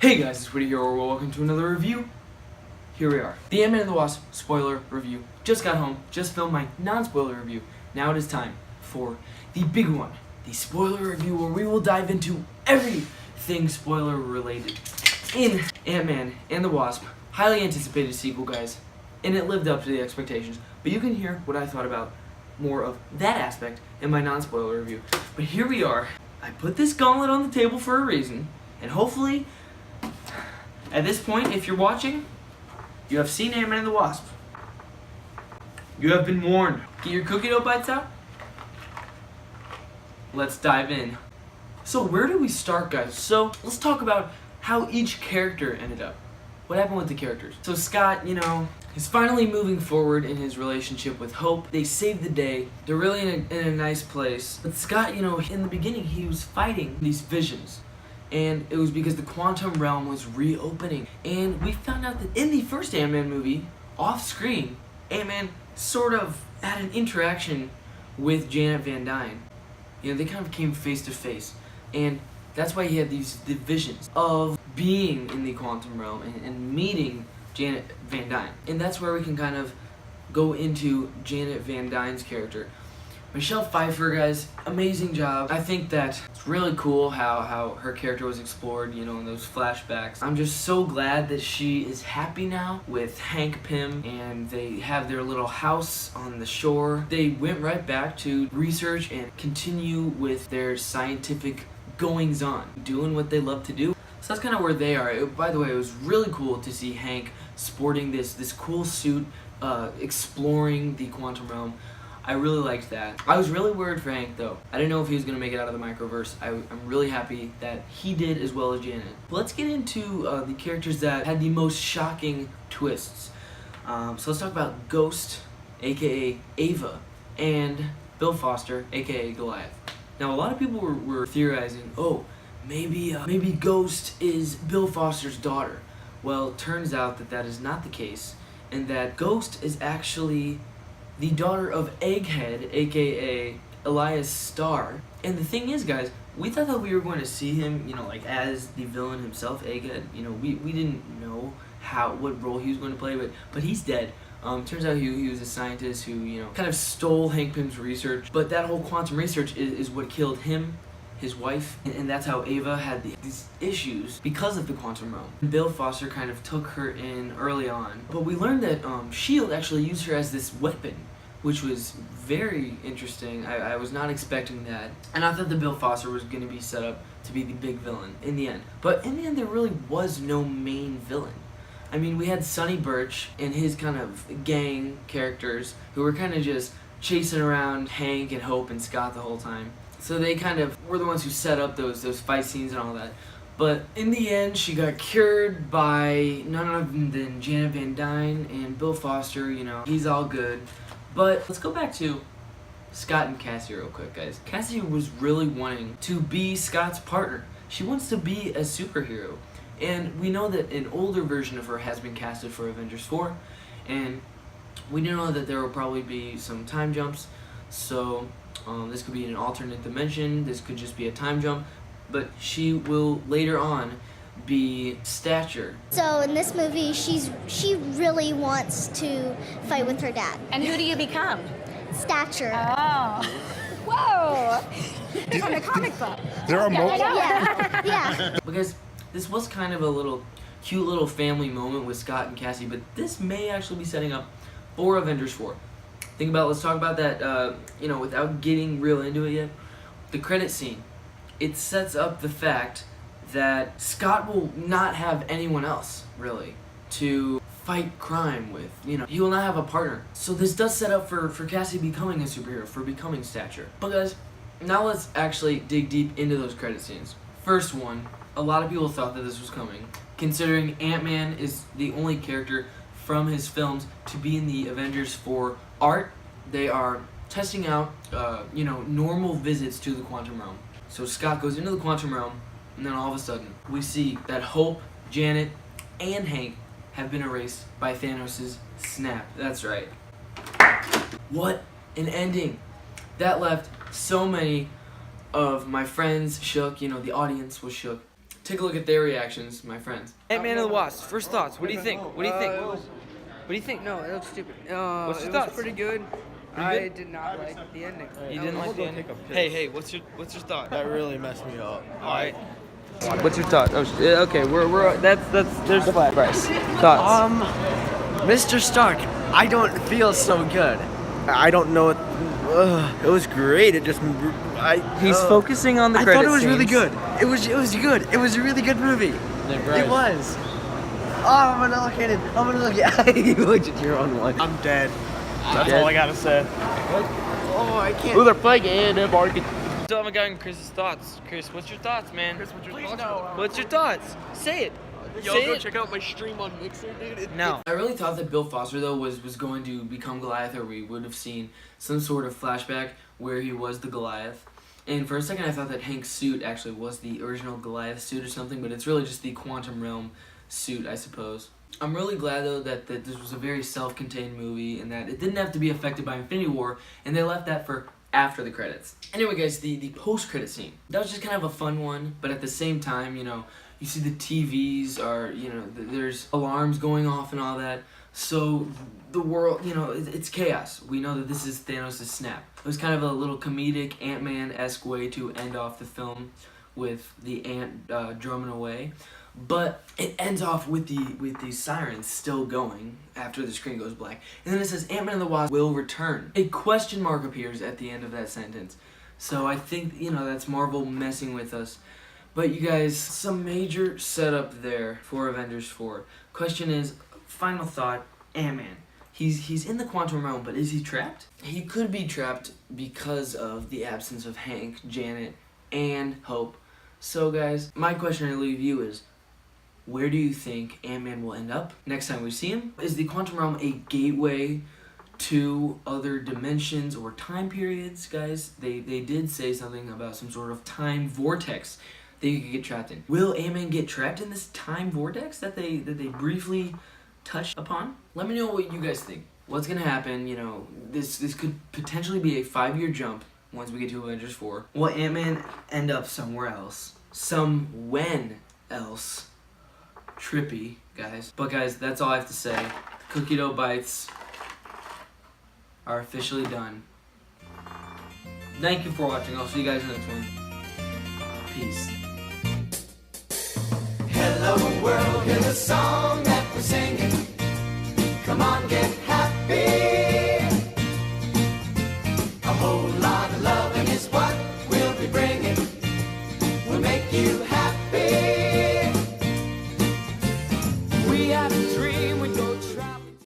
Hey guys, it's Woody here, welcome to another review. Here we are. The Ant-Man and the Wasp spoiler review. Just got home, just filmed my non-spoiler review. Now it is time for the big one. The spoiler review where we will dive into everything spoiler related in Ant-Man and the Wasp. Highly anticipated sequel, guys. And it lived up to the expectations. But you can hear what I thought about more of that aspect in my non-spoiler review. But here we are. I put this gauntlet on the table for a reason. And hopefully, at this point, if you're watching, you have seen Ant-Man and the Wasp. You have been warned. Get your cookie dough bites out. Let's dive in. So where do we start, guys? So let's talk about how each character ended up. What happened with the characters? So Scott, is finally moving forward in his relationship with Hope. They saved the day. They're really in a nice place. But Scott, in the beginning, he was fighting these visions. And it was because the quantum realm was reopening. And we found out that in the first Ant-Man movie, off screen, Ant-Man sort of had an interaction with Janet Van Dyne. They kind of came face to face. And that's why he had these visions of being in the quantum realm and meeting Janet Van Dyne. And that's where we can kind of go into Janet Van Dyne's character. Michelle Pfeiffer, guys, amazing job. I think that it's really cool how her character was explored, in those flashbacks. I'm just so glad that she is happy now with Hank Pym, and they have their little house on the shore. They went right back to research and continue with their scientific goings-on, doing what they love to do. So that's kind of where they are. By the way, it was really cool to see Hank sporting this cool suit, exploring the quantum realm. I really liked that. I was really worried for Hank, though. I didn't know if he was going to make it out of the microverse. I'm really happy that he did, as well as Janet. But let's get into the characters that had the most shocking twists. So let's talk about Ghost, aka Ava, and Bill Foster, aka Goliath. Now, a lot of people were theorizing, maybe Ghost is Bill Foster's daughter. Well, it turns out that is not the case, and that Ghost is actually the daughter of Egghead, aka Elias Starr. And the thing is, guys, we thought that we were going to see him, as the villain himself, Egghead. We didn't know what role he was going to play, but he's dead. Turns out he was a scientist who, kind of stole Hank Pym's research. But that whole quantum research is what killed him, his wife, and that's how Ava had these issues because of the quantum realm. Bill Foster kind of took her in early on, but we learned that S.H.I.E.L.D. actually used her as this weapon, which was very interesting. I was not expecting that, and I thought that Bill Foster was going to be set up to be the big villain in the end. But in the end, there really was no main villain. I mean, we had Sonny Birch and his kind of gang characters who were kind of just chasing around Hank and Hope and Scott the whole time. So they kind of were the ones who set up those fight scenes and all that. But in the end, she got cured by none other than Janet Van Dyne, and Bill Foster, he's all good. But let's go back to Scott and Cassie real quick, guys. Cassie was really wanting to be Scott's partner. She wants to be a superhero. And we know that an older version of her has been casted for Avengers 4. And we do know that there will probably be some time jumps. So this could be an alternate dimension, this could just be a time jump, but she will later on be Stature. So in this movie, she really wants to fight with her dad. And who do you become? Stature. Oh. Whoa! From the comic book. There are multiple. Yeah. Because this was kind of a cute little family moment with Scott and Cassie, but this may actually be setting up for Avengers 4. Let's talk about that, without getting real into it yet. The credit scene, it sets up the fact that Scott will not have anyone else, really, to fight crime with. He will not have a partner. So this does set up for Cassie becoming a superhero, for becoming Stature. But guys, now let's actually dig deep into those credit scenes. First one, a lot of people thought that this was coming, considering Ant-Man is the only character from his films to be in the Avengers 4 art. They are testing out, normal visits to the quantum realm. So Scott goes into the quantum realm, and then all of a sudden, we see that Hope, Janet, and Hank have been erased by Thanos' snap. That's right. What an ending. That left so many of my friends shook, the audience was shook. take a look at their reactions, my friends. Ant-Man and the Wasp, first thoughts. What do you think? What do you think? What do you think? No, it looks stupid. What's your it thoughts? was pretty good. Pretty I good? did not like the ending. You didn't like the ending? Hey, what's your thought? That really messed me up. All right. What's your thought? Oh, okay, we're there's the flat price. Thoughts? Mr. Stark, I don't feel so good. I don't know. It was great. It just. He's focusing on the I credit thought it was really scenes. good. It was good. It was a really good movie. It was. Oh, I'm gonna look at it. I'm gonna look at you. Look at your own one. I'm dead. That's all I gotta say. Oh, I can't. Ooh, they're playing in the market. Still haven't gotten Chris's thoughts. Chris, what's your thoughts, man? Chris, what's your thoughts? No. What's your thoughts? Say it. Yo, Say go it. check out my stream on Mixer, dude. No. I really thought that Bill Foster, though, was going to become Goliath, or we would have seen some sort of flashback where he was the Goliath. And for a second, I thought that Hank's suit actually was the original Goliath suit or something, but it's really just the Quantum Realm suit, I suppose. I'm really glad, though, that this was a very self-contained movie and that it didn't have to be affected by Infinity War, and they left that for after the credits. Anyway, guys, the post-credit scene. That was just kind of a fun one, but at the same time, you know, you see the TVs are, you know, there's alarms going off and all that. So the world, you know, it's chaos. We know that this is Thanos' snap. It was kind of a little comedic Ant-Man-esque way to end off the film with the ant drumming away. But it ends off with the sirens still going after the screen goes black. And then it says Ant-Man and the Wasp will return. A question mark appears at the end of that sentence. So I think, you know, that's Marvel messing with us. But you guys, some major setup there for Avengers 4. Question is, final thought, Ant-Man. He's in the quantum realm, but is he trapped? He could be trapped because of the absence of Hank, Janet, and Hope. So guys, my question I leave you is, where do you think Ant-Man will end up next time we see him? Is the quantum realm a gateway to other dimensions or time periods, guys? They did say something about some sort of time vortex that you could get trapped in. Will Ant-Man get trapped in this time vortex that they briefly touched upon? Let me know what you guys think. What's gonna happen? You know, this could potentially be a 5-year jump once we get to Avengers 4. Will Ant-Man end up somewhere else? When else? Trippy, guys. But guys, that's all I have to say. Cookie dough bites are officially done. Thank you for watching. I'll see you guys in the next one. Peace. Hello world, hear the song that we're singing. Come on, get happy. A whole lot of loving is what we'll be bringing. We'll make you happy. We have a dream.